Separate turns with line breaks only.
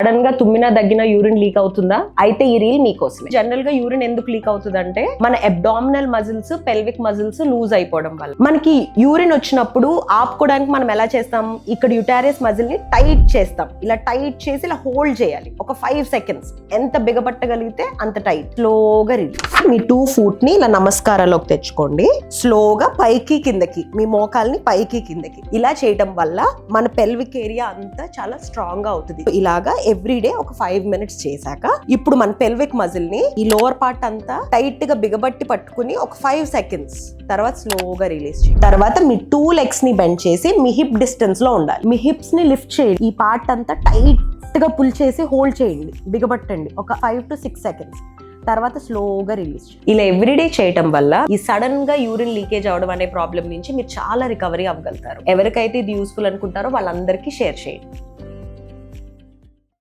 Sudden గా తుమ్మినా దగ్గిన urine leak అవుతుందా? అయితే ఈ రీల్ మీకోసమే. జనరల్ గా యూరిన్ ఎందుకు లీక్ అవుతుందంటే మన abdominal muscles, pelvic muscles loose అయిపోవడం వల్ల. మనకి యూరిన్ వచ్చినప్పుడు ఆపుకోవడానికి మనం ఎలా చేస్తాం? ఇక్కడ యుటారియస్ మజిల్ ని టైట్ చేస్తాం. ఇలా టైట్ చేసి ఇలా హోల్డ్ చేయాలి ఒక 5 సెకండ్స్. ఎంత బిగపట్టగలిగితే అంత టైట్. స్లోగా రిలీజ్. మీ 2 ఫూట్ ని ఇలా నమస్కారాల్లోకి తెచ్చుకోండి. స్లోగా పైకి కిందకి, మీ మోకాల్ని పైకి కిందకి ఇలా చేయడం వల్ల మన పెల్విక్ ఏరియా అంతా చాలా స్ట్రాంగ్ గా అవుతుంది. ఇలాగా ఎవ్రీడే ఒక 5 మినిట్స్ చేశాక ఇప్పుడు మన పెల్విక్ మజిల్ ని ఈ లోవర్ పార్ట్ అంతా టైట్ గా బిగబట్టి పట్టుకుని ఒక 5 సెకండ్స్ తర్వాత స్లోగా రిలీజ్ చేయండి. తర్వాత మీ 2 లెగ్స్ ని బెండ్ చేసి మీ హిప్ డిస్టెన్స్ లో ఉండాలి. మీ హిప్స్ ని లిఫ్ట్ చేయండి. ఈ పార్ట్ అంతా టైట్ గా పుల్ చేసి హోల్డ్ చేయండి, బిగబట్టండి ఒక 5 to 6 సెకండ్స్. తర్వాత స్లోగా రిలీజ్. ఇలా ఎవ్రీడే చేయటం వల్ల ఈ సడన్ గా యూరిన్ లీకేజ్ అవడం అనే ప్రాబ్లం నుంచి మీరు చాలా రికవరీ అవ్వగలుగుతారు. ఎవరికైతే ఇది యూస్ఫుల్ అనుకుంటారో వాళ్ళందరికీ షేర్ చేయండి.